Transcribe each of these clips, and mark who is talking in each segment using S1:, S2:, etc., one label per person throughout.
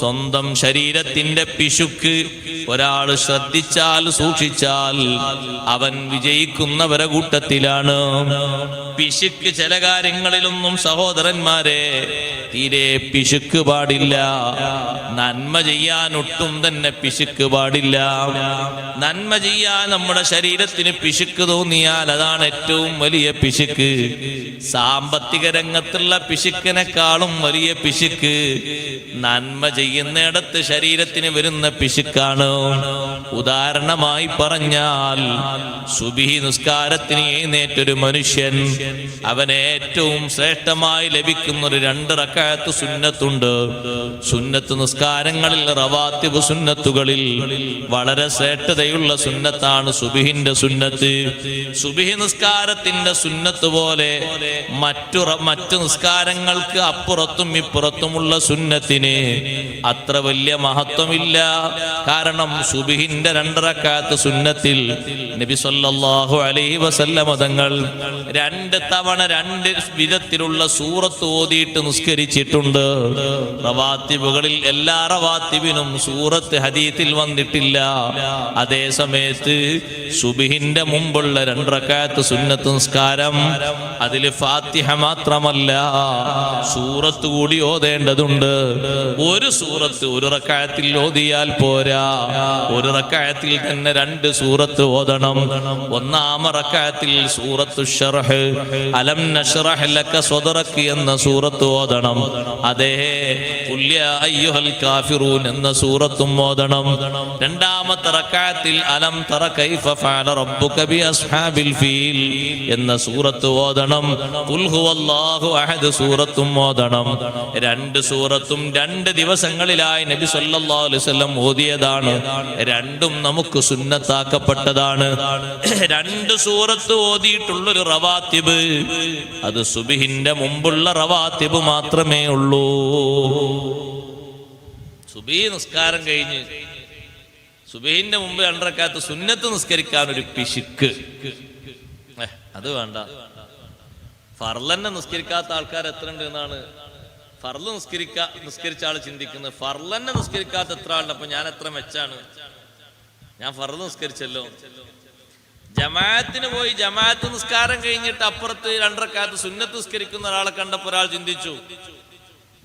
S1: സ്വന്തം ശരീരത്തിന്റെ പിശുക്ക് ഒരാൾ ശ്രദ്ധിച്ചാൽ, സൂക്ഷിച്ചാൽ അവൻ വിജയിക്കുന്നവരെ കൂട്ടത്തിലാണ്. പിശുക്ക് ചില കാര്യങ്ങളിലൊന്നും സഹോദരന്മാരെ തീരെ പിശുക്ക് പാടില്ല. നന്മ ചെയ്യാൻ ഒട്ടും തന്നെ പിശുക്ക് പാടില്ല. നന്മ ചെയ്യാൻ നമ്മുടെ ശരീരത്തിന് പിശുക്ക് തോന്നിയാൽ അതാണ് ഏറ്റവും വലിയ പിശുക്ക്. സാമ്പത്തിക രംഗത്തുള്ള പിശുക്കിനെക്കാളും വലിയ പിശുക്ക് നന്മ ചെയ്യുന്നിടത്ത് ശരീരത്തിന് വരുന്ന പിശുക്കാണ്. ഉദാഹരണമായി പറഞ്ഞാൽ, സുബ്ഹി നിസ്കാരത്തിന് എഴുന്നേറ്റൊരു മനുഷ്യൻ, അവന് ഏറ്റവും ശ്രേഷ്ഠമായി ലഭിക്കുന്ന ഒരു 2 റക്അത്ത് സുന്നത്തുണ്ട്. സുന്നത്ത് നിസ്കാരങ്ങളിൽ, റവാത്തിബ് സുന്നത്തുകളിൽ വളരെ ശ്രേഷ്ഠതയുള്ള സുന്നത്താണ് സുബ്ഹിന്റെ സുന്നത്ത്. സുബ്ഹി നിസ്കാരത്തിന്റെ സുന്നത്ത് പോലെ മറ്റു നിസ്കാരങ്ങൾക്ക് അപ്പുറത്തും ഇപ്പുറത്തുമുള്ള സുന്നത്തിന് അത്ര വലിയ മഹത്വമില്ല. കാരണം സുബ്ഹിന്റെ 2 റക്അത്ത് സുന്നത്തിൽ നബി സല്ലല്ലാഹു അലൈഹി വസല്ലം തങ്ങൾ 2 തവണ 2 വിധത്തിലുള്ള സൂറത്ത് ഓതിയിട്ട് നിസ്കരിച്ചിട്ടുണ്ട്. റവാത്തിബുകളിൽ എല്ലാ റവാത്തിബിനും സൂറത്ത് ഹദീസിൽ വന്നിട്ടില്ല. അതേ സമയത്ത് സുബ്ഹിന്റെ മുമ്പുള്ള 2 റക്അത്ത് സുന്നത്ത് നിസ്കാരം, അതിൽ ഫാത്തിഹ മാത്രമല്ല സൂറത്ത് കൂടി ഓതേണ്ടതുണ്ട്. ഒരു സൂറത്ത് ഒരു റക്അത്തിൽ ഓതിയാൽ പോരാ, ഒരു റക്അത്തിൽ തന്നെ 2 സൂറത്ത് ഓതണം. ഒന്നാമ റക്അത്തിൽ സൂറത്തു ശർഹ്, അലം നശ്റഹ് ലക സദ്റക എന്ന സൂറത്ത് ഓതണം. അതേ ഖുൽ യാ അയ്യുഹൽ കാഫിറൂൻ എന്ന സൂറത്തും ഓതണം. രണ്ടാമത്തെ റക്അത്തിൽ അലം തറ കൈഫ ഫഅല റബ്ബുക ബി അസ്ഹാബിൽ ഫീൽ എന്ന സൂറത്ത് ഓതണം. ഖുൽ ഹുവല്ലാഹു അഹദ് സൂറത്തും ഓതണം. 2 സൂറത്തും 2 ദിവസങ്ങളിലായി നബി സല്ലല്ലാഹു അലൈഹി വസല്ലം ഓതിയതാണ്. രണ്ടും നമുക്ക് സുന്നത്താക്കപ്പെട്ടതാണ്. 2 സൂറത്ത് ഓതിയിട്ടുള്ളൊരു റവാത്തിബ്, അത് സുബ്ഹിന്റെ മുമ്പുള്ള റവാത്തിബ് മാത്രമേ ഉള്ളൂ. സുബ്ഹി നിസ്കാരം കഴിഞ്ഞ് സുബ്ഹിന്റെ മുമ്പ് 2 റക്അത്ത് സുന്നത്ത് നിസ്കരിക്കാൻ ഒരു പിശുക്ക്, അത് വേണ്ട. ഫർളന്നെ നിസ്കരിക്കാത്ത ആൾക്കാർ എത്ര ഉണ്ട് എന്നാണ് ഫർള് നിസ്കരിച്ച ആൾ ചിന്തിക്കുന്നത്. ഫർളന്നെ നിസ്കരിക്കാത്ത എത്ര ആളുണ്ട്, അപ്പൊ ഞാൻ എത്ര മെച്ചാണ്, ഞാൻ ഫർള് നിസ്കരിച്ചല്ലോ. ജമാഅത്തിന് പോയി ജമാഅത്ത് നിസ്കാരം കഴിഞ്ഞിട്ട് അപ്പുറത്ത് 2 റക്അത്ത് സുന്നത്ത് നിസ്കരിക്കുന്ന ഒരാളെ കണ്ടപ്പോൾ ഒരാൾ ചിന്തിച്ചു,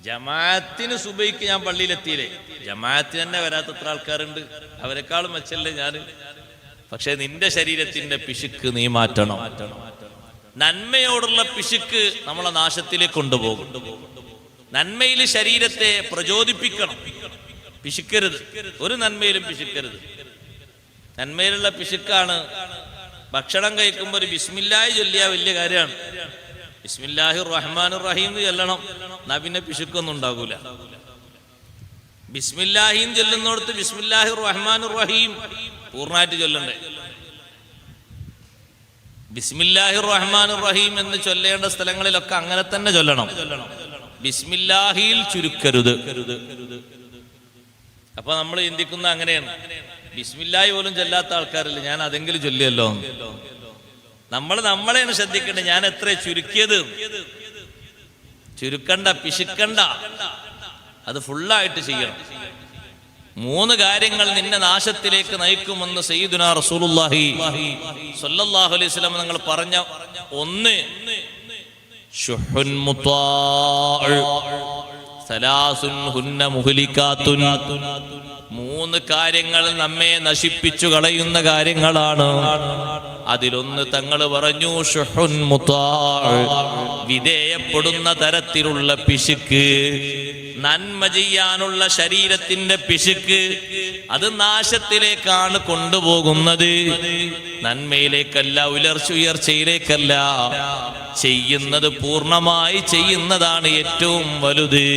S1: ജമാഅത്തിന് സുബൈക്ക് ഞാൻ പള്ളിയിലെത്തിയില്ലേ, ജമാഅത്തിന് തന്നെ വരാത്ത എത്ര ആൾക്കാരുണ്ട്, അവരെക്കാളും മെച്ചല്ലേ ഞാൻ. പക്ഷെ നിന്റെ ശരീരത്തിന്റെ പിശുക്ക് നീ മാറ്റണം. നന്മയോടുള്ള പിശുക്ക് നമ്മളെ നാശത്തിലേക്ക് കൊണ്ടുപോകും. നന്മയിൽ ശരീരത്തെ പ്രചോദിപ്പിക്കണം. പിശുക്കരുത്, ഒരു നന്മയിലും പിശുക്കരുത്. നന്മയിലുള്ള പിശുക്കാണ് ഭക്ഷണം കഴിക്കുമ്പോൾ ഒരു ബിസ്മില്ലാഹി ചൊല്ലിയ വലിയ കാര്യമാണ്. ബിസ്മില്ലാഹിർ റഹ്മാനിർ റഹീം ചൊല്ലണം, എന്നാ പിന്നെ പിശുക്കൊന്നും ഉണ്ടാകൂല. ബിസ്മില്ലാഹിം ചൊല്ലുന്നിടത്ത് ബിസ്മില്ലാഹിർ റഹ്മാനിർ റഹീം പൂർണ്ണമായിട്ട് ചൊല്ലണ്ടേ. ബിസ്മില്ലാഹിർ റഹ്മാനിർ റഹീം എന്ന് ചൊല്ലേണ്ട സ്ഥലങ്ങളിലൊക്കെ അങ്ങനെ തന്നെ ചൊല്ലണം. ബിസ്മില്ലാഹിൽ ചുരുക്കരുത്. അപ്പൊ നമ്മൾ ചിന്തിക്കുന്ന അങ്ങനെയാണ്, ബിസ്മില്ലാഹി പോലും ചൊല്ലാത്ത ആൾക്കാരില്ല, ഞാൻ അതെങ്കിലും ചൊല്ലിയല്ലോ. നമ്മളെയാണ് ശ്രദ്ധിക്കേണ്ടത്. ഞാൻ എത്ര ചുരുക്കിയത്, ചുരുക്കണ്ട, പിശുക്കണ്ട, അത് ഫുള്ളായിട്ട് ചെയ്യണം. 3 കാര്യങ്ങൾ നിന്നെ നാശത്തിലേക്ക് നയിക്കുമെന്ന് സയ്യിദുനാ റസൂലുള്ളാഹി സ്വല്ലല്ലാഹു അലൈഹി വസല്ലം നിങ്ങൾ പറഞ്ഞ 1 ശുഹുൻ മുതാഅ്, സലാസുൻ ഹുന്ന മുഹ്ലികാത്തുൻ. 3 കാര്യങ്ങൾ നമ്മെ നശിപ്പിച്ചു കളയുന്ന കാര്യങ്ങളാണ്. അതിലൊന്ന് തങ്ങൾ പറഞ്ഞു ശുഹുൻ മുതാഅ്, വിധേയപ്പെടുന്ന തരത്തിലുള്ള പിശുക്ക്. നന്മ ചെയ്യാനുള്ള ശരീരത്തിന്റെ പിശുക്ക്, അത് നാശത്തിലേക്കാണ് കൊണ്ടുപോകുന്നത്. നന്മയിലേക്കല്ല, ഉയർച്ചയിലേക്കല്ല. ചെയ്യുന്നത് പൂർണ്ണമായി ചെയ്യുന്നതാണ് ഏറ്റവും വലുത്.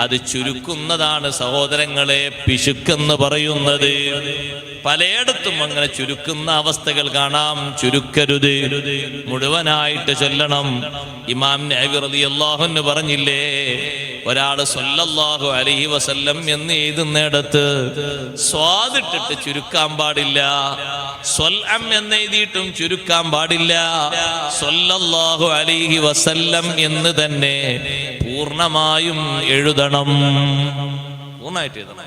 S1: അത് ചുരുക്കുന്നതാണ് സഹോദരങ്ങളെ പിശുക്കെന്ന് പറയുന്നത്. പലയിടത്തും അങ്ങനെ ചുരുക്കുന്ന അവസ്ഥകൾ കാണാം. ചുരുക്കരുത്, മുഴുവനായിട്ട് ചൊല്ലണം. ഇമാം നബി റളിയല്ലാഹു അൻഹു പറഞ്ഞില്ലേ, ഒരാള് സ്വല്ലല്ലാഹു അലൈഹി വസല്ലം എന്ന് എഴുതുന്നിടത്ത് സ്വാദിട്ടിട്ട് ചുരുക്കാൻ പാടില്ല. സ്വൽഅം എന്ന് എഴുതിയിട്ടും ചുരുക്കാൻ പാടില്ല. സ്വല്ലല്ലാഹു അലൈഹി വസല്ലം എന്ന് തന്നെ പൂർണ്ണമായും എഴുതണം. പൂർണ്ണമായിട്ട് എഴുതണം.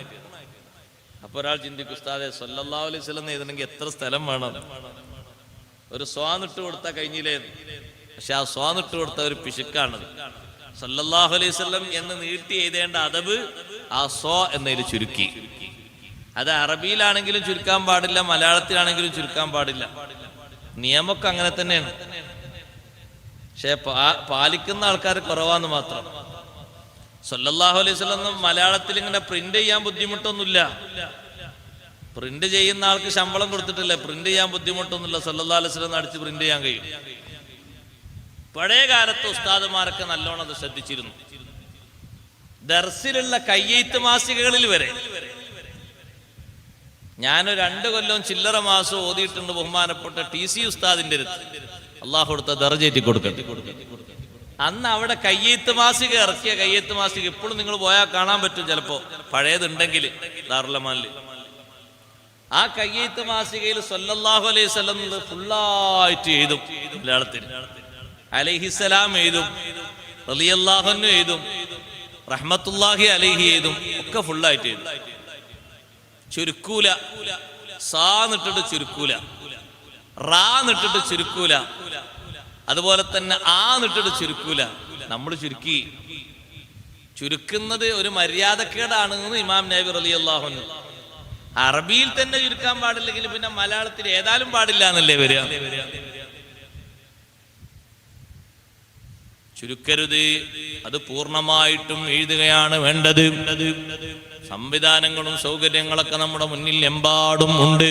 S1: അപ്പൊ ഒരാൾ ചിന്തിക്കും, ഉസ്താദെ സല്ലല്ലാഹു അലൈഹി വസല്ലം എഴുതണമെങ്കിൽ എത്ര സ്ഥലം വേണം? ഒരു സ്വാന്നിട്ട് കൊടുത്താൽ കഴിഞ്ഞില്ലേ? പക്ഷെ ആ സ്വാന്നിട്ട് കൊടുത്ത ഒരു പിശുക്കാണത്. സല്ലല്ലാഹു അലൈഹി വസല്ലം എന്ന് നീട്ടി എഴുതേണ്ട അദബ് ആ സ്വ എന്നതിൽ ചുരുക്കി. അത് അറബിയിലാണെങ്കിലും ചുരുക്കാൻ പാടില്ല, മലയാളത്തിലാണെങ്കിലും ചുരുക്കാൻ പാടില്ല. നിയമമൊക്കെ അങ്ങനെ തന്നെയാണ്. പക്ഷെ പാലിക്കുന്ന ആൾക്കാർ കുറവാന്ന് മാത്രം. സല്ലല്ലാഹു അലൈഹി വസല്ലം മലയാളത്തിൽ ഇങ്ങനെ പ്രിന്റ് ചെയ്യാൻ ബുദ്ധിമുട്ടൊന്നുമില്ല. പ്രിന്റ് ചെയ്യുന്ന ആൾക്ക് ശമ്പളം കൊടുത്തിട്ടില്ല, പ്രിന്റ് ചെയ്യാൻ ബുദ്ധിമുട്ടൊന്നുമില്ല. സല്ലല്ലാഹു അലൈഹി വസല്ലം അടിച്ച് പ്രിന്റ് ചെയ്യാൻ കഴിയും. പഴയ കാലത്ത് ഉസ്താദുമാരൊക്കെ നല്ലോണം അത് ശ്രദ്ധിച്ചിരുന്നു. ദർസിലുള്ള കയ്യെഴുത്ത് മാസികകളിൽ വരെ ഞാൻ 2 കൊല്ലം ചില്ലറ മാസം ഓതിയിട്ടുണ്ട്. ബഹുമാനപ്പെട്ട TC ഉസ്താദിന്റെ അടുത്ത്, അള്ളാഹു കൊടുത്ത ദർജേറ്റി കൊടുക്കട്ടെ. അന്ന് അവിടെ കയ്യെഴുത്ത് മാസിക ഇറക്കിയ കയ്യെഴുത്ത് മാസിക ഇപ്പോഴും നിങ്ങൾ പോയാൽ കാണാൻ പറ്റും. ചിലപ്പോ പഴയതുണ്ടെങ്കിൽ ദാറുൽ ആ കയ്യെഴുത്ത് മാസികയിൽ സല്ലല്ലാഹു അലൈഹി വസല്ലം ഫുള്ളായിട്ട് എഴുതും. മലയാളത്തിൽ അലൈഹിസ്സലാം എഴുതും, റളിയല്ലാഹു അൻഹു എഴുതും, റഹ്മത്തുള്ളാഹി അലൈഹി എഴുതും, ഒക്കെ ഫുള്ളായിട്ട് എഴുതും. ചുരുക്കൂല. സാ നിട്ടിട്ട് ചുരുക്കൂല, റാ നിട്ടിട്ട് ചുരുക്കൂല, അതുപോലെ തന്നെ ആ നിട്ടിട്ട് ചുരുക്കൂല. നമ്മൾ ചുരുക്കുന്നത് ഒരു മര്യാദക്കേടാണെന്ന് ഇമാം നബി റളിയല്ലാഹു അൻഹു. അറബിയിൽ തന്നെ ചുരുക്കാൻ പാടില്ലെങ്കിൽ പിന്നെ മലയാളത്തിൽ ഏതായാലും പാടില്ല എന്നല്ലേ വരിക? ചുരുക്കരുത്, അത് പൂർണ്ണമായിട്ടും എഴുതുകയാണ് വേണ്ടത്. സംവിധാനങ്ങളും സൗകര്യങ്ങളൊക്കെ നമ്മുടെ മുന്നിൽ എമ്പാടും ഉണ്ട്.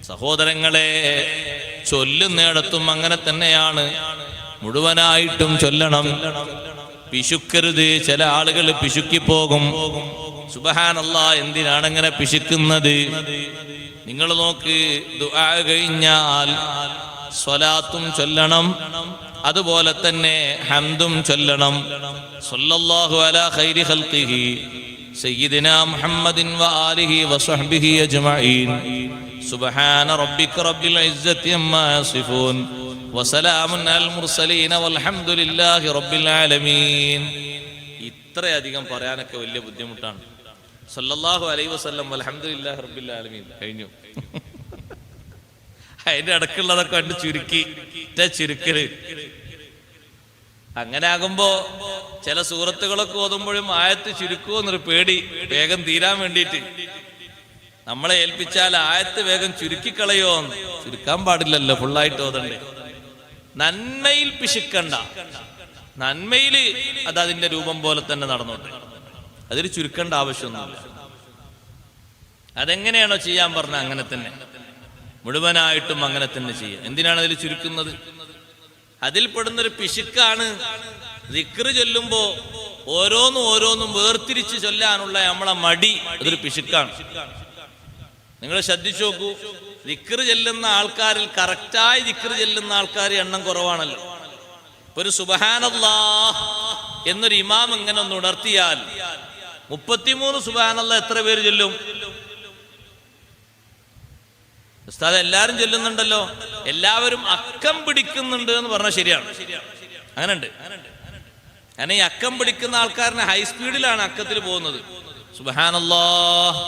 S1: സഹോദരങ്ങളെ, ചൊല്ലുന്നിടത്തും അങ്ങനെ തന്നെയാണ്, മുഴുവനായിട്ടും ചൊല്ലണം. പിശുക്കരുത്. ചില ആളുകൾ പിശുക്കിപ്പോകും. സുബ്ഹാനല്ലാഹ്, എന്തിനാണ് അങ്ങനെ പിശുക്കുന്നത്? നിങ്ങൾ നോക്ക്, ദുആ കഴിഞ്ഞാൽ സ്വലാത്തും ചൊല്ലണം, അതുപോലെ തന്നെ ഹംദും ചൊല്ലണം. സല്ലല്ലാഹു അലാ ഖൈരി ഖൽഖിഹി സയ്യിദിനാ മുഹമ്മദിൻ വആലിഹി വസഹ്ബിഹി അജ്മഈൻ. സുബ്ഹാന റബ്ബിക റബ്ബിൽ ഇസ്സത്തി അമ്മാ യസിഫൂൻ വസലാമുൻ അലൽ മുർസലീൻ വൽഹംദുലില്ലാഹി റബ്ബിൽ ആലമീൻ. ഇത്രയധികം പറയാനൊക്കെ വലിയ ബുദ്ധിമുട്ടാണ്. സല്ലല്ലാഹു അലൈഹി വസല്ലം വൽഹംദുലില്ലാഹി റബ്ബിൽ ആലമീൻ കഴിഞ്ഞു. അതിന്റെ ഇടക്കുള്ളതൊക്കെ കണ്ട് ചുരുക്കല്. അങ്ങനെ ആകുമ്പോ ചില സൂറത്തുകളൊക്കെ ഓതുമ്പോഴും ആയത്ത് ചുരുക്കുമോ എന്നൊരു പേടി, വേഗം തീരാൻ വേണ്ടിയിട്ട്. നമ്മളെ ഏൽപ്പിച്ചാൽ ആയത്ത് വേഗം ചുരുക്കിക്കളയോ? ചുരുക്കാൻ പാടില്ലല്ലോ, ഫുള്ളായിട്ട് ഓതണ്ടേ. നന്മയിൽ പിശുക്കണ്ട. നന്മയില് അത് അതിന്റെ രൂപം പോലെ തന്നെ നടന്നോട്ടെ, അതിൽ ചുരുക്കേണ്ട ആവശ്യമൊന്നുമില്ല. അതെങ്ങനെയാണോ ചെയ്യാൻ പറഞ്ഞ അങ്ങനെ തന്നെ, മുഴുവനായിട്ടും അങ്ങനെ തന്നെ ചെയ്യുക. എന്തിനാണ് അതിൽ ചുരുക്കുന്നത്? അതിൽ പെടുന്നൊരു പിശുക്കാണ് ദിക്റ് ചൊല്ലുമ്പോ ഓരോന്നും വേർതിരിച്ച് ചൊല്ലാനുള്ള നമ്മളെ മടി. അതൊരു പിശുക്കാണ്. നിങ്ങൾ ശ്രദ്ധിച്ചു നോക്കൂ, ദിക്റ് ചെല്ലുന്ന ആൾക്കാരിൽ കറക്റ്റായി ദിക്റ് ചെല്ലുന്ന ആൾക്കാർ എണ്ണം കുറവാണല്ലോ. ഒരു സുബ്ഹാനല്ലാഹ് എന്നൊരു ഇമാം ഇങ്ങനെ ഒന്ന് ഉണർത്തിയാൽ 33 സുബ്ഹാനല്ലാഹ് എത്ര പേര് ചൊല്ലും? ഉസ്താദ് എല്ലാരും ചൊല്ലുന്നുണ്ടല്ലോ, എല്ലാവരും അക്കം പിടിക്കുന്നുണ്ട് എന്ന് പറഞ്ഞാൽ ശരിയാണ്. അങ്ങനെ ഉണ്ട്. കാരണം ഈ അക്കം പിടിക്കുന്ന ആൾക്കാരനെ ഹൈസ്പീഡിലാണ് അക്കത്തിൽ പോകുന്നത്. സുബ്ഹാനല്ലാഹ്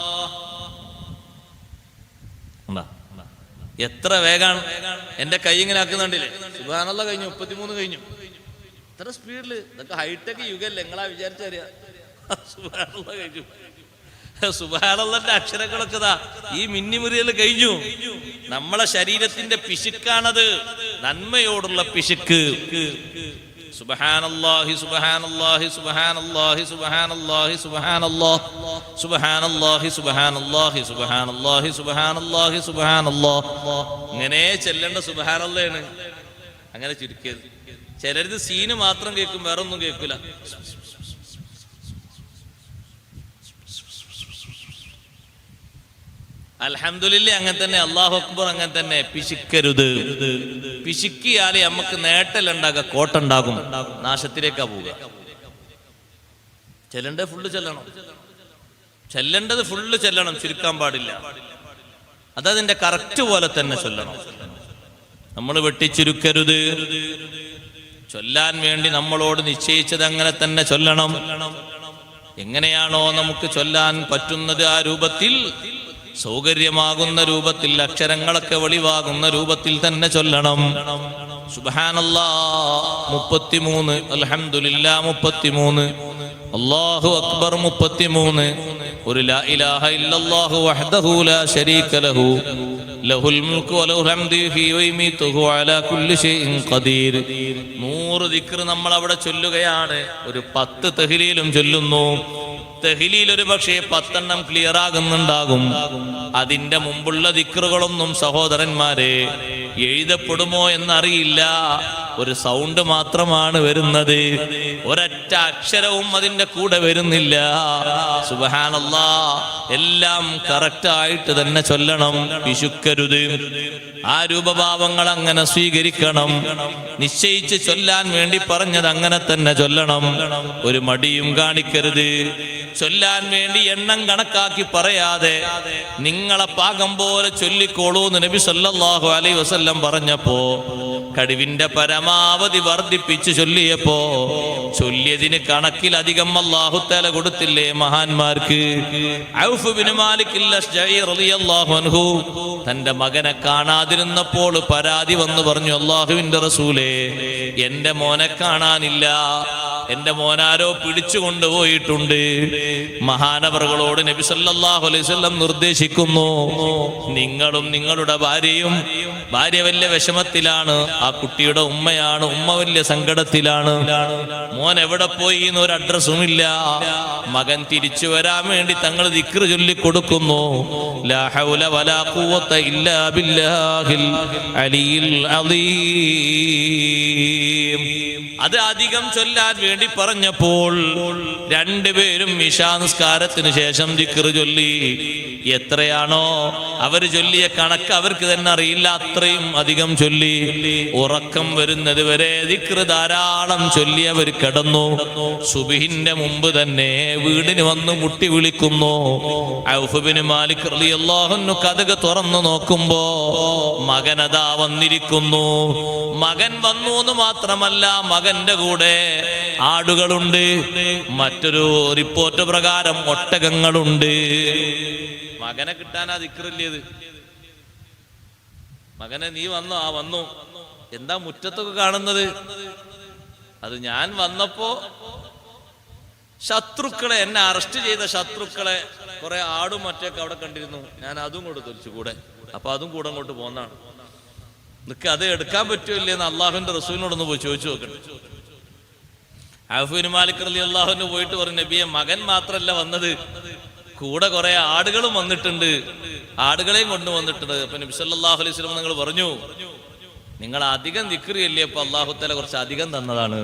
S1: എത്ര വേഗാണ്! എന്റെ കൈ ഇങ്ങനെ ആക്കുന്നുണ്ടില്ലേ? സുബ്ഹാനല്ലാഹ് കഴിഞ്ഞു, 33 കഴിഞ്ഞു. എത്ര സ്പീഡില്! ഇതൊക്കെ ഹൈടെക് യുഗല്ലേ, നിങ്ങളാ വിചാരിച്ചറിയാ. സുബ്ഹാനല്ലാഹ് കഴിഞ്ഞു. സുബ്ഹാനല്ലാഹ്ന്റെ അക്ഷരങ്ങളൊക്കെ ഈ മിന്നിമുറിയൽ കഴിഞ്ഞു. നമ്മളെ ശരീരത്തിന്റെ പിശുക്കാണത്, നന്മയോടുള്ള പിശുക്ക്. സുബ്ഹാനല്ലാഹി സുബ്ഹാനല്ലാഹി സുബ്ഹാനല്ലാഹി സുബ്ഹാനല്ലാഹി സുബ്ഹാനല്ലാഹ് സുബ്ഹാനല്ലാഹി സുബ്ഹാനല്ലാഹി സുബ്ഹാനല്ലാഹി സുബ്ഹാനല്ലാഹി സുബ്ഹാനല്ലാഹ്. ഇങ്ങനെ ചെല്ലേണ്ട സുബ്ഹാനല്ലാഹ്ണ്. അങ്ങനെ ചുരുക്കിയത്. ചിലരിത് സീന് മാത്രം കേൾക്കും, വേറെ ഒന്നും കേൾക്കില്ല. അൽഹംദുലില്ലാഹ് അങ്ങനെ തന്നെ, അല്ലാഹു അക്ബർ അങ്ങനെ തന്നെ. പിശുക്കരുത്. പിശുക്കിയാലേ നമുക്ക് നേട്ടലുണ്ടാകുക, കോട്ടുണ്ടാകും, നാശത്തിലേക്കാ പോവുക. ചെല്ലേണ്ടത് ഫുള്ള് ചെല്ലണം, ചെല്ലേണ്ടത് ഫുള്ള് ചെല്ലണം, ചുരുക്കാൻ പാടില്ല. അതതിന്റെ കറക്റ്റ് പോലെ തന്നെ ചൊല്ലണം. നമ്മൾ വെട്ടിച്ചുരുക്കരുത്. ചൊല്ലാൻ വേണ്ടി നമ്മളോട് നിശ്ചയിച്ചത് അങ്ങനെ തന്നെ ചൊല്ലണം. എങ്ങനെയാണോ നമുക്ക് ചൊല്ലാൻ പറ്റുന്നത് ആ രൂപത്തിൽ, സൗകര്യമാകുന്ന രൂപത്തിൽ, അക്ഷരങ്ങളൊക്കെ വെളിവാകുന്ന രൂപത്തിൽ തന്നെ ചൊല്ലണം. സുബ്ഹാനല്ലാഹ് 33, അൽഹംദുലില്ലാഹ് 33, അല്ലാഹു അക്ബർ 33, ഒരു ലാ ഇലാഹ ഇല്ലല്ലാഹു വഹ്ദഹു ലാ ശരീക ലഹു ലഹുൽ മുൽക്കു വലഹുൽ ഹംദു യുഹ്യി വയുമീതുഹു അലാ കുല്ലി ഷൈഇൻ ഖദീർ. 100 ദിക്ർ നമ്മൾ അവിടെ ചൊല്ലുകയാണ്. ഒരു 10 തഹ്ലീലും ചൊല്ലുന്നു. തഹ്ലീൽ ഒരു പക്ഷേ 10 എണ്ണം ക്ലിയർ ആകുന്നുണ്ടാകും. അതിന്റെ മുമ്പുള്ള ദിക്റുകളൊന്നും സഹോദരന്മാരെ എഴുതപ്പെടുമോ എന്നറിയില്ല. ഒരു സൗണ്ട് മാത്രമാണ് വരുന്നത്, ഒരൊറ്റ അക്ഷരവും അതിന്റെ കൂടെ വരുന്നില്ല. സുബ്ഹാനല്ലാഹ്, എല്ലാം കറക്റ്റ് ആയിട്ട് തന്നെ ചൊല്ലണം, പിശുക്കരുത്. ആ രൂപഭാവങ്ങൾ അങ്ങനെ സ്വീകരിക്കണം. നിശ്ചയിച്ച് ചൊല്ലാൻ വേണ്ടി പറഞ്ഞത് അങ്ങനെ തന്നെ ചൊല്ലണം. ഒരു മടിയും കാണിക്കരുത്. ചൊല്ലാൻ വേണ്ടി എണ്ണം കണക്കാക്കി പറയാതെ നിങ്ങളെ പാകം പോലെ ചൊല്ലിക്കോളൂ എന്ന് നബി സല്ലല്ലാഹു അലൈഹി വസല്ലം പറഞ്ഞപ്പോ, കഴിവിന്റെ പരമാവധി വർദ്ധിപ്പിച്ച് ചൊല്ലിയപ്പോ, ചൊല്ലിയതിന് കണക്കിലധികം അല്ലാഹു തആല കൊടുത്തില്ലേ മഹാന്മാർക്ക്. ഔഫ് ബിൻ മാലിക് അൽ-അശ്ജഈ റളിയല്ലാഹു അൻഹു തന്റെ മകനെ കാണാതിരുന്നപ്പോൾ പരാതി വന്നു പറഞ്ഞു, അല്ലാഹുവിന്റെ റസൂലേ, എന്റെ മോനെ കാണാനില്ല, എന്റെ മോനാരോ പിടിച്ചു കൊണ്ടുപോയിട്ടുണ്ട്. മഹാനവറുകളോട് നബി സല്ലല്ലാഹു അലൈഹി വസല്ലം നിർദ്ദേശിക്കുന്നു, നിങ്ങളും നിങ്ങളുടെ ഭാര്യയും, ഭാര്യ വലിയ വിഷമത്തിലാണ്, ആ കുട്ടിയുടെ ഉമ്മയാണ്, ഉമ്മ വലിയ സങ്കടത്തിലാണ്, മോൻ എവിടെ പോയി എന്നൊരു അഡ്രസ്സും ഇല്ല. മകൻ തിരിച്ചു വരാൻ വേണ്ടി തങ്ങൾ ദിക്ർ ചൊല്ലി കൊടുക്കുന്നു. ലാ ഹൗല വലാ ഖുവത ഇല്ലാ ബില്ലാഹിൽ അലിയിൽ അദീം. അത് അധികം ചൊല്ലാൻ വേണ്ടി പറഞ്ഞപ്പോൾ രണ്ടുപേരും ഇശാ നിസ്കാരത്തിന് ശേഷം ദിക്ർ ചൊല്ലി. എത്രയാണോ അവർ ചൊല്ലിയ കണക്ക് അവർക്ക് തന്നെ അറിയില്ല, അത്രയും അധികം ചൊല്ലി. ഉറക്കം വരുന്നത് വരെ ദിക്ർ ധാരാളം ചൊല്ലി അവർ കിടന്നു. സുബ്ഹിന്റെ മുമ്പ് തന്നെ വീടിന് വന്ന് മുട്ടി വിളിക്കുന്നു. ഔഫ് ബിൻ മാലിക് റളിയല്ലാഹു അൻഹു കതക് തുറന്നു നോക്കുമ്പോ മകനതാ വന്നിരിക്കുന്നു. മകൻ വന്നു എന്ന് മാത്രമല്ല, മകന്റെ കൂടെ ആടുകളുണ്ട്, മറ്റൊരു റിപ്പോർട്ട് പ്രകാരം ഒട്ടകങ്ങളുണ്ട്. മകനെ കിട്ടാനാ ദിക്റില്ലേത്. മകനെ നീ വന്നോ? ആ വന്നു. എന്താ മുറ്റത്തൊക്കെ കാണുന്നത്? അത് ഞാൻ വന്നപ്പോ ശത്രുക്കളെ, എന്നെ അറസ്റ്റ് ചെയ്ത ശത്രുക്കളെ, കുറെ ആടും മറ്റൊക്കെ അവിടെ കണ്ടിരുന്നു, ഞാൻ അതും കൂടെ തൊലിച്ചു കൂടെ, അപ്പൊ അതും കൂടെ അങ്ങോട്ട് പോന്നാണ്. നിനക്ക് അത് എടുക്കാൻ പറ്റൂല്ലേന്ന് അള്ളാഹുവിന്റെ റസൂലിനോടൊന്ന് പോയി ചോദിച്ചു നോക്കണം. ഔഫ് ബിൻ മാലിക് റളിയല്ലാഹു അൻഹു പോയിട്ട് പറഞ്ഞു, നബിയെ, മകൻ മാത്രല്ല വന്നത്, കൂടെ കുറെ ആടുകളും വന്നിട്ടുണ്ട്, ആടുകളെയും കൊണ്ടുവന്നിട്ടുണ്ട്. അപ്പൊ നബി സല്ലല്ലാഹു അലൈഹി വസല്ലം നിങ്ങൾ പറഞ്ഞു, നിങ്ങൾ അധികം ദിക്ർ ചൊല്ലിയപ്പോ അല്ലാഹു തആല കുറച്ച് അധികം തന്നതാണ്,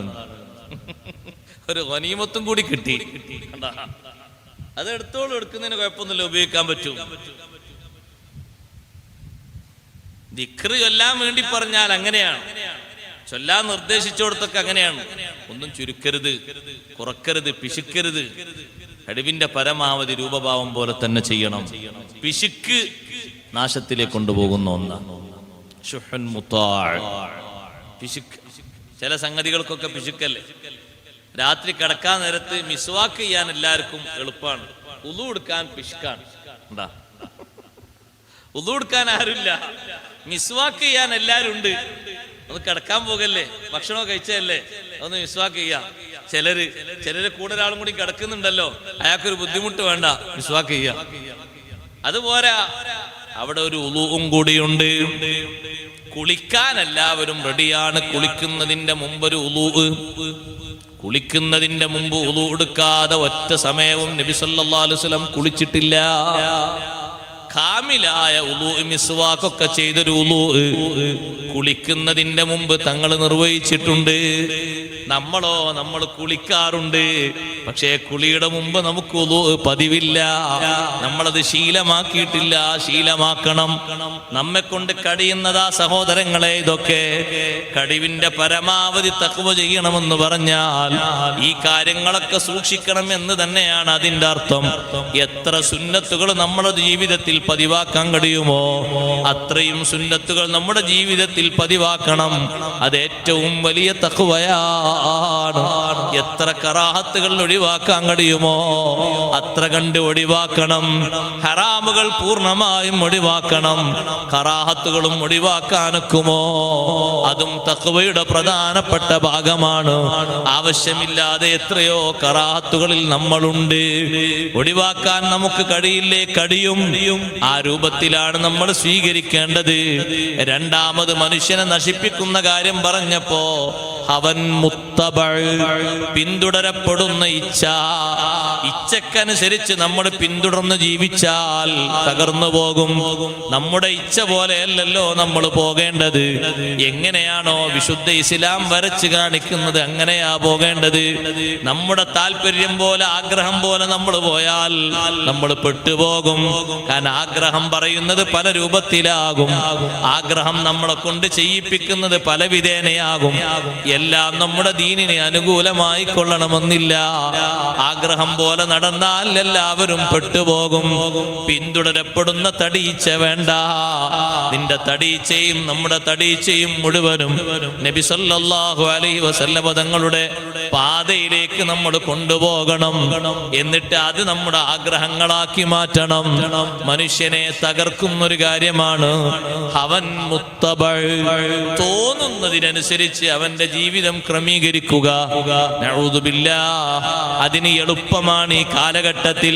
S1: ഒരു ഗനീമത്തും കൂടി കിട്ടി. അത് എടുത്തോളൂ, എടുക്കുന്നതിന് കുഴപ്പമൊന്നുമില്ല, ഉപയോഗിക്കാൻ പറ്റും. ദിക്ർ ചൊല്ലാൻ വേണ്ടി പറഞ്ഞാൽ അങ്ങനെയാണ്, ചൊല്ലാൻ നിർദ്ദേശിച്ചോടത്തൊക്കെ അങ്ങനെയാണ്. ഒന്നും ചുരുക്കരുത്, കുറക്കരുത്, പിശുക്കരുത്. കഴിവിന്റെ പരമാവധി രൂപഭാവം പോലെ തന്നെ ചെയ്യണം. പിശുക്ക് നാശത്തിലേക്ക് കൊണ്ടുപോകുന്ന ഒന്നാണ്. പിശുക്ക് ചില സംഗതികൾക്കൊക്കെ പിശുക്കല്ലേ. രാത്രി കിടക്കാൻ നേരത്ത് മിസ്വാക്ക് ചെയ്യാൻ എല്ലാവർക്കും എളുപ്പമാണ്, ഉളു എടുക്കാൻ പിശുക്കാണ്. എന്താ ഉളു എടുക്കാൻ ആരുമില്ല, മിസ്വാക്ക് ചെയ്യാൻ എല്ലാരും ഉണ്ട്. അത് കിടക്കാൻ പോകല്ലേ, ഭക്ഷണമൊക്കെ കഴിച്ചല്ലേ, അതൊന്ന് മിസ്വാക്ക് ചെയ്യാം. ചിലര് കൂടെ ഒരാളും കൂടി കിടക്കുന്നുണ്ടല്ലോ, അയാൾക്കൊരു ബുദ്ധിമുട്ട് വേണ്ട, മിസ്വാക്ക് ചെയ്യാം. അതുപോരാ, അവിടെ ഒരു ഉളുവും കൂടിയുണ്ട്. കുളിക്കാൻ എല്ലാവരും റെഡിയാണ്. കുളിക്കുന്നതിന്റെ മുമ്പ് ഒരു ഉളു. കുളിക്കുന്നതിന്റെ മുമ്പ് ഉളു എടുക്കാതെ ഒറ്റ സമയവും നബി സല്ലല്ലാഹു അലൈഹി വസല്ലം കുളിച്ചിട്ടില്ല. കാമിലായ ഉളു, മിസ്വാക്കൊക്കെ ചെയ്തൊരു ഉളു കുളിക്കുന്നതിന്റെ മുമ്പ് തങ്ങൾ നിർവഹിച്ചിട്ടുണ്ട്. നമ്മൾ കുളിക്കാറുണ്ട്, പക്ഷേ കുളിയുടെ മുമ്പ് നമുക്ക് ഉളു പതിവില്ല. നമ്മളത് ശീലമാക്കിയിട്ടില്ല, ശീലമാക്കണം. നമ്മെ കൊണ്ട് കഴിയുന്നതാ സഹോദരങ്ങളെ. ഇതൊക്കെ കഴിവിന്റെ പരമാവധി തഖ്വ ചെയ്യണമെന്ന് പറഞ്ഞാൽ ഈ കാര്യങ്ങളൊക്കെ സൂക്ഷിക്കണം എന്ന് തന്നെയാണ് അതിന്റെ അർത്ഥം. എത്ര സുന്നത്തുകൾ നമ്മുടെ ജീവിതത്തിൽ പതിവാക്കാൻ കഴിയുമോ അത്രയും സുന്നത്തുകൾ നമ്മുടെ ജീവിതത്തിൽ പതിവാക്കണം. അത് ഏറ്റവും വലിയ തഖ്വയാണ്. എത്ര കറാഹത്തുകൾ ഒഴിവാക്കാൻ കഴിയുമോ അത്ര കണ്ട് ഒഴിവാക്കണം. ഹറാമുകൾ പൂർണ്ണമായും ഒഴിവാക്കണം. കറാഹത്തുകളും ഒഴിവാക്കാനൊക്കുമോ? അതും തഖ്വയുടെ പ്രധാനപ്പെട്ട ഭാഗമാണ്. ആവശ്യമില്ലാതെ എത്രയോ കറാഹത്തുകളിൽ നമ്മളുണ്ട്. ഒഴിവാക്കാൻ നമുക്ക് കഴിയില്ലേ? കഴിയും. ആ രൂപത്തിലാണ് നമ്മൾ സ്വീകരിക്കേണ്ടത്. രണ്ടാമത് മനുഷ്യനെ നശിപ്പിക്കുന്ന കാര്യം പറഞ്ഞപ്പോ അവൻ പിന്തുടരപ്പെടുന്ന ഇച്ഛക്കനുസരിച്ച് നമ്മൾ പിന്തുടർന്ന് ജീവിച്ചാൽ തകർന്നു പോകും. നമ്മുടെ ഇച്ഛ പോലെയല്ലല്ലോ നമ്മൾ പോകേണ്ടത്. എങ്ങനെയാണോ വിശുദ്ധ ഇസ്ലാം വരച്ച് കാണിക്കുന്നത് അങ്ങനെയാ പോകേണ്ടത്. നമ്മുടെ താല്പര്യം പോലെ ആഗ്രഹം പോലെ നമ്മൾ പോയാൽ നമ്മൾ പെട്ടുപോകും. കാരണം ആഗ്രഹം പറയുന്നത് പല രൂപത്തിലാകും. ആഗ്രഹം നമ്മളെ കൊണ്ട് ചെയ്യിപ്പിക്കുന്നത് പല വിധേനയാകും. എല്ലാം നമ്മുടെ ദീനിനെ അനുകൂലമായി കൊള്ളണമെന്നില്ല. ആഗ്രഹം പോലെ നടന്നാൽ എല്ലാവരും പെട്ടുപോകും. പിന്തുടരപ്പെടുന്ന തടീച്ച വേണ്ട. നിന്റെ തടീച്ചയും നമ്മുടെ തടീച്ചയും മുഴുവനും നബി സല്ലല്ലാഹു അലൈഹി വസല്ലം തങ്ങളുടെ പാതയിലേക്ക് നമ്മൾ കൊണ്ടുപോകണം. എന്നിട്ട് അത് നമ്മുടെ ആഗ്രഹങ്ങളാക്കി മാറ്റണം. മനുഷ്യനെ തകർക്കുന്നൊരു കാര്യമാണ് അവൻ മുത്തബഅ, തോന്നുന്നതിനനുസരിച്ച് അവന്റെ ജീവിതം ക്രമീകരിക്കുക. നഊദു ബില്ലാഹ്. അതിന് എളുപ്പമാണ് ഈ കാലഘട്ടത്തിൽ.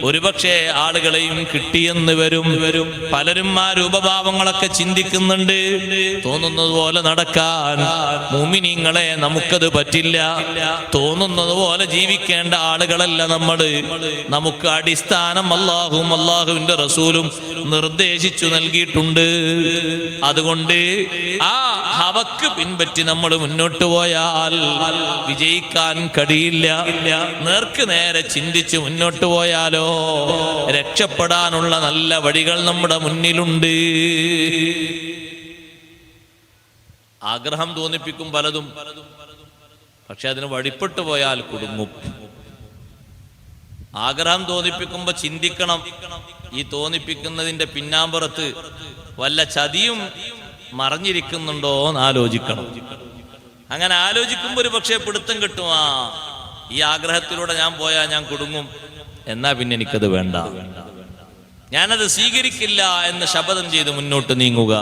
S1: ഒരുപക്ഷെ ആളുകളെയും കിട്ടിയെന്ന് വരും. പലരും ആ രൂപഭാവങ്ങളൊക്കെ ചിന്തിക്കുന്നുണ്ട്. തോന്നുന്നത് പോലെ നടക്കാൻ മുഅ്മിനീങ്ങളെ നമുക്കത് പറ്റില്ല. തോന്നുന്നത് പോലെ ജീവിക്കേണ്ട ആളുകളല്ല നമ്മള്. നമുക്ക് അടിസ്ഥാനം അല്ലാഹുവും അല്ലാഹുവിന്റെ റസൂലും നിർദ്ദേശിച്ചു നൽകിയിട്ടുണ്ട്. അതുകൊണ്ട് ആ ഹവക്ക് പിൻപറ്റി നമ്മൾ മുന്നോട്ട് പോയാൽ വിജയിക്കാൻ കഴിയില്ല. നേർക്ക് നേരെ ചിന്തിച്ച് മുന്നോട്ട് പോയാലോ രക്ഷപ്പെടാനുള്ള നല്ല വഴികൾ നമ്മുടെ മുന്നിലുണ്ട്. ആഗ്രഹം തോന്നിപ്പിക്കും പലതും. പക്ഷെ അതിന് വഴിപ്പെട്ടു പോയാൽ കുടുങ്ങും. ആഗ്രഹം തോന്നിപ്പിക്കുമ്പോ ചിന്തിക്കണം, ഈ തോന്നിപ്പിക്കുന്നതിന്റെ പിന്നാമ്പുറത്ത് വല്ല ചതിയും മറഞ്ഞിരിക്കുന്നുണ്ടോ എന്ന് ആലോചിക്കണം. അങ്ങനെ ആലോചിക്കുമ്പോ ഒരു പക്ഷേ പിടുത്തം കിട്ടും. ഈ ആഗ്രഹത്തിലൂടെ ഞാൻ പോയാൽ ഞാൻ കുടുങ്ങും, എന്നാ പിന്നെ എനിക്കത് വേണ്ട, ഞാനത് സ്വീകരിക്കില്ല എന്ന് ശപഥം ചെയ്ത് മുന്നോട്ട് നീങ്ങുക.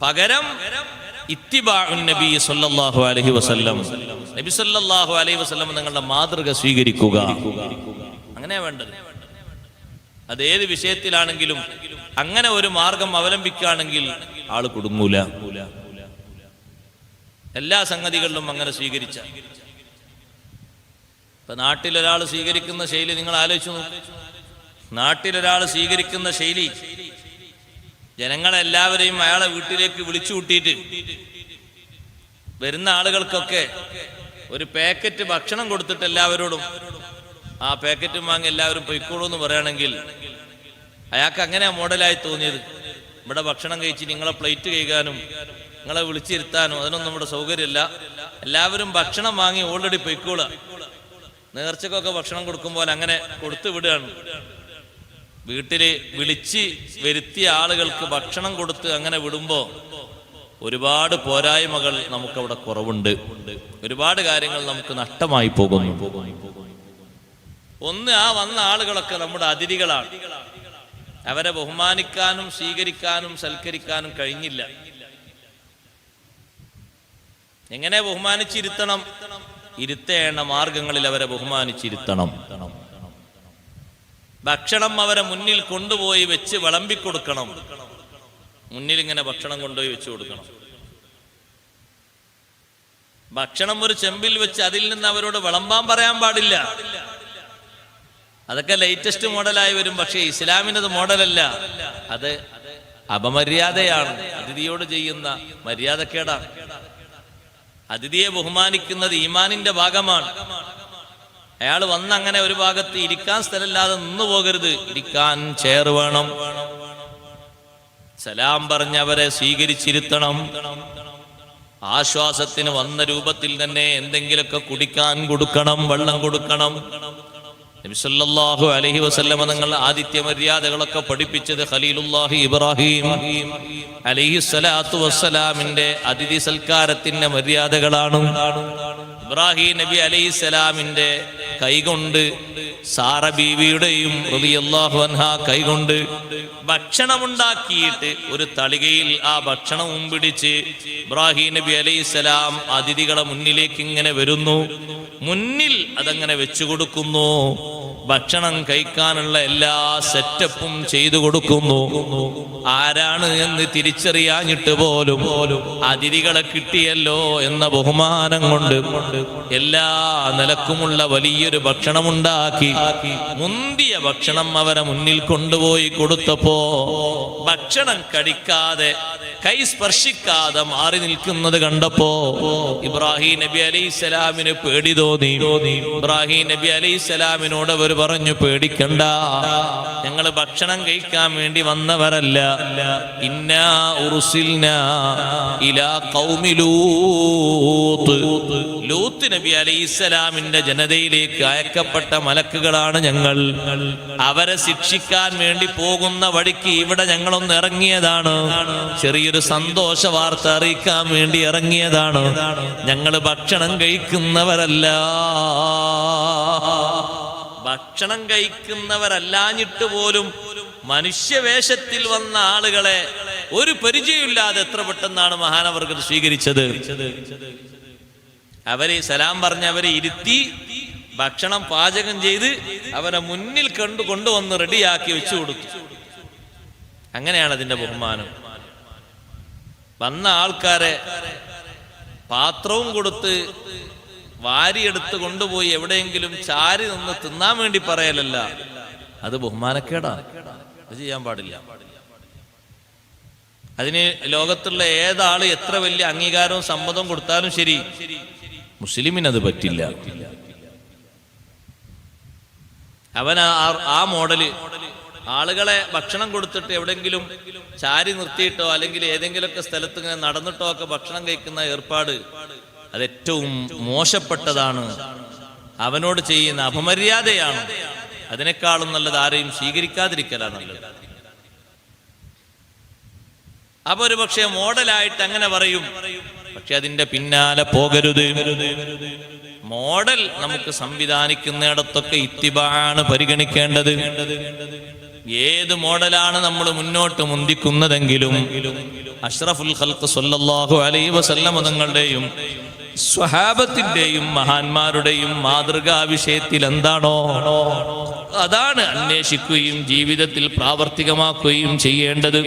S1: പകരം ഇത്തിബാഉൻ നബി സല്ലല്ലാഹു അലൈഹി വസല്ലം, നബി സല്ലല്ലാഹു അലൈഹി വസല്ലം നിങ്ങളുടെ മാതൃക സ്വീകരിക്കുക. അങ്ങനെയാ വേണ്ടത്. അതേത് വിഷയത്തിലാണെങ്കിലും അങ്ങനെ ഒരു മാർഗം അവലംബിക്കുകയാണെങ്കിൽ ആള് കുടുങ്ങൂല. എല്ലാ സംഗതികളിലും അങ്ങനെ സ്വീകരിച്ച. ഇപ്പൊ നാട്ടിലൊരാൾ സ്വീകരിക്കുന്ന ശൈലി നിങ്ങൾ ആലോചിച്ചു നോക്കൂ. നാട്ടിലൊരാൾ സ്വീകരിക്കുന്ന ശൈലി ജനങ്ങളെല്ലാവരെയും അയാളെ വീട്ടിലേക്ക് വിളിച്ചു കൂട്ടിയിട്ട് വരുന്ന ആളുകൾക്കൊക്കെ ഒരു പാക്കറ്റ് ഭക്ഷണം കൊടുത്തിട്ട് എല്ലാവരോടും ആ പാക്കറ്റും വാങ്ങി എല്ലാവരും പൊയ്ക്കോളൂ എന്ന് പറയുകയാണെങ്കിൽ അയാൾക്ക് അങ്ങനെയാ മോഡലായി തോന്നിയത്. ഇവിടെ ഭക്ഷണം കഴിച്ച് നിങ്ങളെ പ്ലേറ്റ് കഴുകാനും നിങ്ങളെ വിളിച്ചിരുത്താനും അതിനൊന്നും നമ്മുടെ സൗകര്യമില്ല, എല്ലാവരും ഭക്ഷണം വാങ്ങി ഓൾറെഡി പൊയ്ക്കോളുക. നേർച്ചക്കൊക്കെ ഭക്ഷണം കൊടുക്കുമ്പോൾ അങ്ങനെ കൊടുത്തു വിടുകയാണ്. വീട്ടില് വിളിച്ച് വരുത്തിയ ആളുകൾക്ക് ഭക്ഷണം കൊടുത്ത് അങ്ങനെ വിടുമ്പോ ഒരുപാട് പോരായ്മകൾ നമുക്കവിടെ കുറവുണ്ട്. ഒരുപാട് കാര്യങ്ങൾ നമുക്ക് നഷ്ടമായി പോകുന്നു. ഒന്ന്, ആ വന്ന ആളുകളൊക്കെ നമ്മുടെ അതിഥികളാണ്. അവരെ ബഹുമാനിക്കാനും സ്വീകരിക്കാനും സൽക്കരിക്കാനും കഴിഞ്ഞില്ല. എങ്ങനെ ബഹുമാനിച്ചിരുത്തണം? ഇരുത്തേണ്ട മാർഗങ്ങളിൽ അവരെ ബഹുമാനിച്ചിരുത്തണം. ഭക്ഷണം അവരെ മുന്നിൽ കൊണ്ടുപോയി വെച്ച് വിളമ്പിക്കൊടുക്കണം. മുന്നിൽ ഇങ്ങനെ ഭക്ഷണം കൊണ്ടുപോയി വെച്ച് കൊടുക്കണം. ഭക്ഷണം ഒരു ചെമ്പിൽ വെച്ച് അതിൽ നിന്ന് അവരോട് വിളമ്പാൻ പറയാൻ പാടില്ല. അതൊക്കെ ലേറ്റസ്റ്റ് മോഡലായി വരും. പക്ഷേ ഇസ്ലാമിനത് മോഡലല്ല. അത് അപമര്യാദയാണ്. അതിഥിയോട് ചെയ്യുന്ന മര്യാദക്കേടാണ്. അതിഥിയെ ബഹുമാനിക്കുന്നത് ഈമാനിന്റെ ഭാഗമാണ്. അയാൾ വന്ന് അങ്ങനെ ഒരു ഭാഗത്ത് ഇരിക്കാൻ സ്ഥലമില്ലാതെ നിന്നു പോകരുത്. ഇരിക്കാൻ ചെയർ വേണം. സലാം പറഞ്ഞ് അവരെ സ്വീകരിച്ചിരുത്തണം. ആശ്വാസത്തിന് വന്ന രൂപത്തിൽ തന്നെ എന്തെങ്കിലുമൊക്കെ കുടിക്കാൻ കൊടുക്കണം, വെള്ളം കൊടുക്കണം. നബി സല്ലല്ലാഹു അലൈഹി വസല്ലം തങ്ങൾ ആതിഥ്യ മര്യാദകളൊക്കെ പഠിപ്പിച്ചത് ഖലീലുല്ലാഹി ഇബ്രാഹിം അലൈഹി സ്വലാത്തു വസ്സലാമിന്റെ അതിഥി സൽക്കാരത്തിന്റെ മര്യാദകളാണ്. ഇബ്രാഹിം നബി അലൈഹിസ്സലാമിന്റെ കൈകൊണ്ട് സാറ ബീവിയുടെയും റളിയല്ലാഹു അൻഹാ കൈകൊണ്ട് ഭക്ഷണമുണ്ടാക്കിയിട്ട് ഒരു തളികയിൽ ആ ഭക്ഷണവും പിടിച്ച് ഇബ്രാഹിം നബി അലൈഹിസ്സലാം അതിഥികളെ മുന്നിലേക്ക് ഇങ്ങനെ വരുന്നു. മുന്നിൽ അതങ്ങനെ വെച്ചു കൊടുക്കുന്നു. ഭക്ഷണം കഴിക്കാനുള്ള എല്ലാ സെറ്റപ്പും ചെയ്തു കൊടുക്കുന്നു. ആരാണ് എന്ന് തിരിച്ചറിയാഞ്ഞിട്ട് പോലും അതിഥികളെ കിട്ടിയല്ലോ എന്ന ബഹുമാനം കൊണ്ട് എല്ലാ നിലക്കുമുള്ള വലിയൊരു ഭക്ഷണമുണ്ടാക്കി മുന്തിയ ഭക്ഷണം അവരെ മുന്നിൽ കൊണ്ടുപോയി കൊടുത്തപ്പോ ഭക്ഷണം കഴിക്കാതെ കൈ സ്പർശിക്കാതെ മാറി നിൽക്കുന്നത് കണ്ടപ്പോ ഇബ്രാഹിം നബി അലൈഹിസ്സലാമിന് പേടി തോന്നി. ഇബ്രാഹിം നബി അലൈഹിസ്സലാമിനോട് അവർ പറഞ്ഞു, പേടിക്കണ്ട, ഞങ്ങൾ ഭക്ഷണം കഴിക്കാൻ വേണ്ടി വന്നവരല്ല. ഇന്നാ ഉർസിൽനാ ഇലാ ഖൗമി ലൂത്ത്. ലൂത്ത് നബി അലൈഹിസ്സലാമിന്റെ ജനതയിലേക്ക് അയക്കപ്പെട്ട മലക്കുകളാണ് ഞങ്ങൾ. അവരെ ശിക്ഷിക്കാൻ വേണ്ടി പോകുന്ന വഴിക്ക് ഇവിടെ ഞങ്ങളൊന്ന് ഇറങ്ങിയതാണ്. ചെറിയൊരു സന്തോഷ വാർത്ത അറിയിക്കാൻ വേണ്ടി ഇറങ്ങിയതാണ്. ഞങ്ങൾ ഭക്ഷണം കഴിക്കുന്നവരല്ല. ഭക്ഷണം കഴിക്കുന്നവരല്ലാഞ്ഞിട്ട് പോലും മനുഷ്യവേഷത്തിൽ വന്ന ആളുകളെ ഒരു പരിചയമില്ലാതെ എത്ര പെട്ടെന്നാണ് മഹാനവർഗർ സ്വീകരിച്ചത്. അവരെ സലാം പറഞ്ഞ് അവരെ ഇരുത്തി ഭക്ഷണം പാചകം ചെയ്ത് അവരെ മുന്നിൽ കൊണ്ടുവന്ന് റെഡിയാക്കി വെച്ചു കൊടുത്തു. അങ്ങനെയാണ് അതിന്റെ ബഹുമാനം. വന്ന ആൾക്കാരെ പാത്രവും കൊടുത്ത് വാരിയെടുത്ത് കൊണ്ടുപോയി എവിടെയെങ്കിലും ചാരി നിന്ന് തിന്നാൻ വേണ്ടി പറയലല്ല. അത് ബഹുമാനക്കേടാണ്. അത് ചെയ്യാൻ പാടില്ല. അതിന് ലോകത്തുള്ള ഏതാള് എത്ര വലിയ അംഗീകാരവും സമ്മതവും കൊടുത്താലും ശരി, മുസ്ലിമിന് അത് പറ്റില്ല. അവൻ ആ മോഡല് ആളുകളെ ഭക്ഷണം കൊടുത്തിട്ട് എവിടെങ്കിലും ചാരി നിർത്തിയിട്ടോ അല്ലെങ്കിൽ ഏതെങ്കിലുമൊക്കെ സ്ഥലത്ത് ഇങ്ങനെ നടന്നിട്ടോ ഒക്കെ ഭക്ഷണം കഴിക്കുന്ന ഏർപ്പാട് അത് ഏറ്റവും മോശപ്പെട്ടതാണ്. അവനോട് ചെയ്യുന്ന അപമര്യാദയാണ്. അതിനേക്കാളും നല്ലത് ആരെയും സ്വീകരിക്കാതിരിക്കലാണ് നല്ലത്. അപ്പൊ ഒരു പക്ഷേ മോഡലായിട്ട് അങ്ങനെ പറയും. പക്ഷെ അതിന്റെ പിന്നാലെ പോകരുത്. മോഡൽ നമുക്ക് സംവിധാനിക്കുന്നിടത്തൊക്കെ ഇത്തിബാണ് പരിഗണിക്കേണ്ടത്. ഏത് മോഡലാണ് നമ്മൾ മുന്നോട്ട് മുന്തിക്കുന്നതെങ്കിലും അഷ്റഫുൽ ഖൽഖ് സ്വല്ലല്ലാഹു അലൈഹി വസല്ലം തങ്ങളുടെയും സ്വഹാബത്തിന്റെയും മഹാന്മാരുടെയും മാതൃകാ വിഷയത്തിൽ എന്താണോ അതാണ് അന്വേഷിക്കുകയും ജീവിതത്തിൽ പ്രാവർത്തികമാക്കുകയും ചെയ്യേണ്ടത്.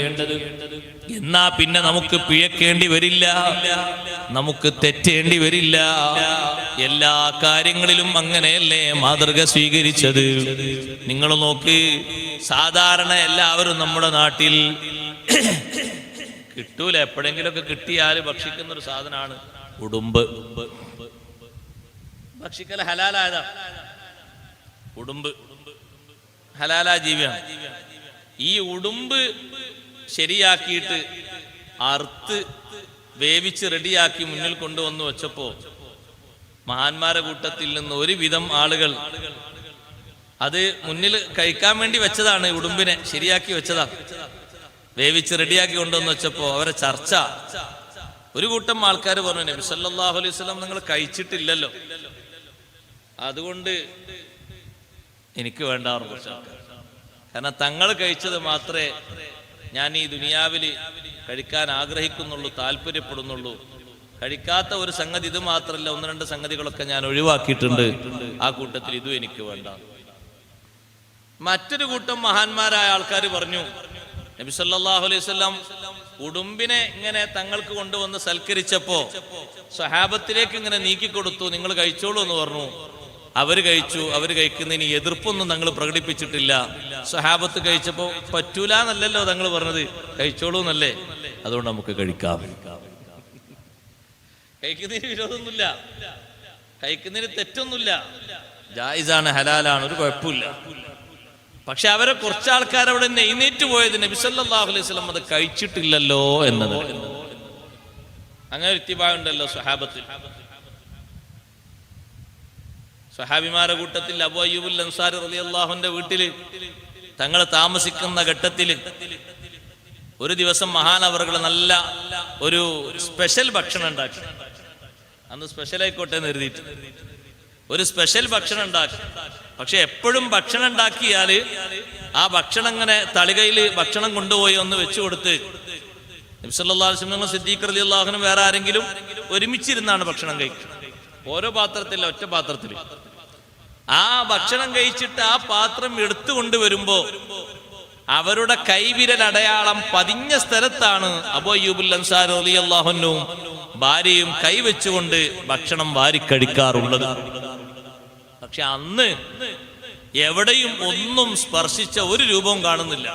S1: എന്നാ പിന്നെ നമുക്ക് പിഴക്കേണ്ടി വരില്ല, നമുക്ക് തെറ്റേണ്ടി വരില്ല. എല്ലാ കാര്യങ്ങളിലും അങ്ങനെയല്ലേ മാതൃക സ്വീകരിച്ചത്. നിങ്ങൾ നോക്ക്, സാധാരണ എല്ലാവരും നമ്മുടെ നാട്ടിൽ കിട്ടൂല, എപ്പോഴെങ്കിലുമൊക്കെ കിട്ടിയാൽ ഭക്ഷിക്കുന്ന ഒരു സാധനമാണ് ഉടുമ്പ്. ഭക്ഷിക്കൽ ഹലാലായതാ. ഉടുമ്പ് ഹലാലായ ജീവിയാണ്. ഈ ഉടുമ്പ് ശരിയാക്കിയിട്ട് അറുത്ത് വേവിച്ച് റെഡിയാക്കി മുന്നിൽ കൊണ്ടുവന്ന് വെച്ചപ്പോ മഹാന്മാരുടെ കൂട്ടത്തിൽ നിന്ന് ഒരുവിധം ആളുകൾ അത് മുന്നിൽ കഴിക്കാൻ വേണ്ടി വെച്ചതാണ്. ഉടുമ്പിനെ ശരിയാക്കി വെച്ചതാ, വേവിച്ച് റെഡിയാക്കി കൊണ്ടുവന്ന് വെച്ചപ്പോ അവരെ ചർച്ച, ഒരു കൂട്ടം ആൾക്കാർ പറഞ്ഞു, നബി സല്ലല്ലാഹു അലൈഹി വസല്ലം നിങ്ങൾ കഴിച്ചിട്ടില്ലല്ലോ, അതുകൊണ്ട് എനിക്ക് വേണ്ടാറുണ്ട്. കാരണം തങ്ങൾ കഴിച്ചത് മാത്രമേ ഞാൻ ഈ ദുനിയാവിൽ കഴിക്കാൻ ആഗ്രഹിക്കുന്നുള്ളൂ, താല്പര്യപ്പെടുന്നുള്ളൂ. കഴിക്കാത്ത ഒരു സംഗതി ഇത് മാത്രമല്ല, ഒന്ന് രണ്ട് സംഗതികളൊക്കെ ഞാൻ ഒഴിവാക്കിയിട്ടുണ്ട്. ആ കൂട്ടത്തിൽ ഇതും എനിക്ക് വേണ്ട. മറ്റൊരു കൂട്ടം മഹാന്മാരായ ആൾക്കാർ പറഞ്ഞു, നബി സല്ലല്ലാഹു അലൈഹി വസല്ലം ഉടുമ്പിനെ ഇങ്ങനെ തങ്ങൾക്ക് കൊണ്ടുവന്ന് സൽക്കരിച്ചപ്പോ സ്വഹാബത്തിലേക്ക് ഇങ്ങനെ നീക്കിക്കൊടുത്തു, നിങ്ങൾ കഴിച്ചോളൂ എന്ന് പറഞ്ഞു. അവര് കഴിച്ചു. അവര് കഴിക്കുന്നതിന് എതിർപ്പൊന്നും തങ്ങൾ പ്രകടിപ്പിച്ചിട്ടില്ല. സ്വഹാബത്ത് കഴിച്ചപ്പോ പറ്റൂല എന്നല്ലല്ലോ തങ്ങൾ പറഞ്ഞത്, കഴിച്ചോളൂ എന്നല്ലേ. അതുകൊണ്ട് നമുക്ക് കഴിക്കാം. കഴിക്കുന്നതിന് വിരോധമൊന്നുമില്ല, കഴിക്കുന്നതിന് തെറ്റൊന്നുമില്ല, ജായിസാണ്, ഹലാലാണ്, ഒരു കുഴപ്പമില്ല. പക്ഷെ അവരെ കുറച്ചാൾക്കാരവിടെ എഴുന്നേറ്റ് പോയത് നബി സല്ലല്ലാഹു അലൈഹി വസല്ലം അത് കഴിച്ചിട്ടില്ലല്ലോ എന്നത്. അങ്ങനെ ഇത്തിബാഉണ്ടല്ലോ സ്വഹാബത്തിൽ. സ്വഹാബിമാരുടെ കൂട്ടത്തിൽ അബൂ അയ്യൂബുൽ അൻസാരി റളിയല്ലാഹു അൻഹുവിന്റെ വീട്ടില് തങ്ങൾ താമസിക്കുന്ന ഘട്ടത്തിൽ ഒരു ദിവസം മഹാനവറുകൾ നല്ല ഒരു സ്പെഷ്യൽ ഭക്ഷണം ഉണ്ടാക്കി. അന്ന് സ്പെഷ്യൽ ആയിക്കോട്ടെ എന്ന് കരുതിയിട്ട് ഒരു സ്പെഷ്യൽ ഭക്ഷണം ഉണ്ടാക്കി. പക്ഷെ എപ്പോഴും ഭക്ഷണം ഉണ്ടാക്കിയാൽ ആ ഭക്ഷണം ഇങ്ങനെ തളികയിൽ ഭക്ഷണം കൊണ്ടുപോയി ഒന്ന് വെച്ചു കൊടുത്ത് നബി സല്ലല്ലാഹു അലൈഹി വസല്ലം സിദ്ദീഖ് റളിയല്ലാഹു അൻഹു വേറെ ആരെങ്കിലും ഒരുമിച്ചിരുന്നാണ് ഭക്ഷണം കഴിക്കുക. ഓരോ പാത്രത്തില്ല, ഒറ്റ പാത്രത്തിൽ. ആ ഭക്ഷണം കഴിച്ചിട്ട് ആ പാത്രം എടുത്തു കൊണ്ടുവരുമ്പോ അവരുടെ കൈവിരൽ അടയാളം പതിഞ്ഞ സ്ഥലത്താണ് അബൂ അയ്യൂബുൽ അൻസാരി റളിയല്ലാഹു അൻഹു ഭാര്യയും കൈവച്ചുകൊണ്ട് ഭക്ഷണം വാരിക്കഴിക്കാറുള്ളത്. പക്ഷെ അന്ന് എവിടെയും ഒന്നും സ്പർശിച്ച ഒരു രൂപവും കാണുന്നില്ല,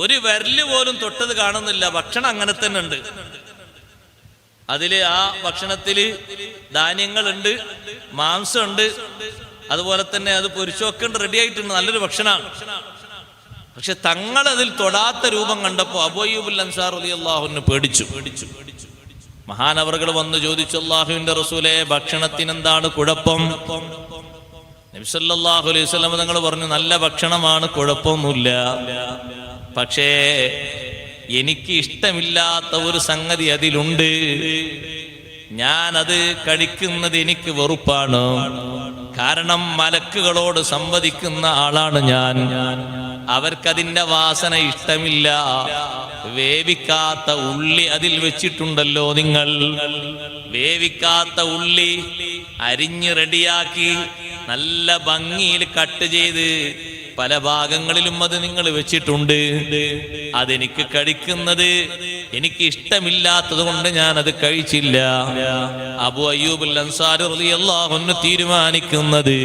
S1: ഒരു വിരല് പോലും തൊട്ടത് കാണുന്നില്ല. ഭക്ഷണം അങ്ങനെ തന്നെ ഉണ്ട്. അതില് ആ ഭക്ഷണത്തില് ധാന്യങ്ങളുണ്ട്, മാംസമുണ്ട്, അതുപോലെ തന്നെ അത് പൊരിച്ചൊക്കെ റെഡി ആയിട്ടുണ്ട്. നല്ലൊരു ഭക്ഷണമാണ്. പക്ഷെ തങ്ങൾ അതിൽ തൊടാത്ത രൂപം കണ്ടപ്പോ അബൂ അയ്യൂബുൽ അൻസാരി റളിയല്ലാഹു അൻഹു പേടിച്ചു. മഹാനവറുകൾ വന്ന് ചോദിച്ചു, അല്ലാഹുവിന്റെ റസൂലേ, ഭക്ഷണത്തിന് എന്താണ് കുഴപ്പം? നബി സല്ലല്ലാഹു അലൈഹി വസല്ലം തങ്ങൾ പറഞ്ഞു, നല്ല ഭക്ഷണമാണ്, കുഴപ്പമൊന്നുമില്ല. പക്ഷേ എനിക്ക് ഇഷ്ടമില്ലാത്ത ഒരു സംഗതി അതിലുണ്ട്. ഞാനത് കഴിക്കുന്നത് എനിക്ക് വെറുപ്പാണ്. കാരണം മലക്കുകളോട് സംവദിക്കുന്ന ആളാണ് ഞാൻ. അവർക്കതിന്റെ വാസന ഇഷ്ടമില്ല. വേവിക്കാത്ത ഉള്ളി അതിൽ വെച്ചിട്ടുണ്ടല്ലോ നിങ്ങൾ. വേവിക്കാത്ത ഉള്ളി അരിഞ്ഞ് റെഡിയാക്കി നല്ല ഭംഗിയിൽ കട്ട് ചെയ്ത് പല ഭാഗങ്ങളിലും അത് നിങ്ങൾ വെച്ചിട്ടുണ്ട്. അതെനിക്ക് കഴിക്കുന്നത് എനിക്ക് ഇഷ്ടമില്ലാത്തത് കൊണ്ട് ഞാൻ അത് കഴിച്ചില്ല. അബൂ അയ്യൂബുൽ അൻസാരി റളിയല്ലാഹു അൻഹു തീരുമാനിക്കുന്നത്,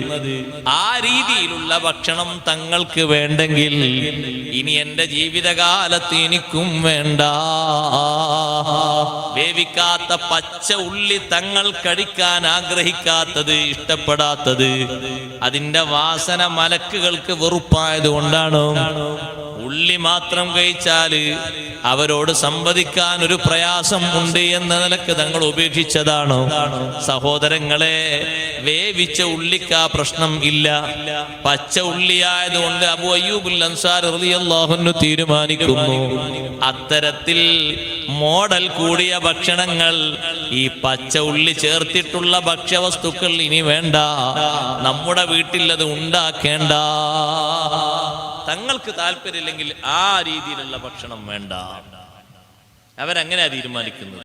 S1: ആ രീതിയിലുള്ള ഭക്ഷണം തങ്ങൾക്ക് വേണ്ടെങ്കിൽ ഇനി എന്റെ ജീവിതകാലത്ത് എനിക്കും വേണ്ട. വേവിക്കാത്ത പച്ച ഉള്ളി തങ്ങൾ കഴിക്കാൻ ആഗ്രഹിക്കാത്തത്, ഇഷ്ടപ്പെടാത്തത്, അതിന്റെ വാസന മലക്കുകൾക്ക് വെറുപ്പായത് കൊണ്ടാണ്. ഉള്ളി മാത്രം കഴിച്ചാല് അവരോട് സംവദിക്കാൻ ഒരു പ്രയാസം ഉണ്ട് എന്ന നിലക്ക് തങ്ങൾ ഉപേക്ഷിച്ചതാണ്. സഹോദരങ്ങളെ, വേവിച്ച ഉള്ളിക്ക് ആ പ്രശ്നം ഇല്ല. പച്ച ഉള്ളിയായതുകൊണ്ട് അബൂ അയ്യൂബുൽ അൻസാരി റളിയല്ലാഹു അൻഹു തീരുമാനിക്കുന്നു, അത്തരത്തിൽ മോഡൽ കൂടിയ ഭക്ഷണങ്ങൾ, ഈ പച്ച ഉള്ളി ചേർത്തിട്ടുള്ള ഭക്ഷ്യവസ്തുക്കൾ ഇനി വേണ്ട. നമ്മുടെ വീട്ടിൽ അത് ഉണ്ടാക്കേണ്ട. തങ്ങൾക്ക് താല്പര്യമില്ലെങ്കിൽ ആ രീതിയിലുള്ള ഭക്ഷണം വേണ്ട. അവരങ്ങനെയാ തീരുമാനിക്കുന്നത്.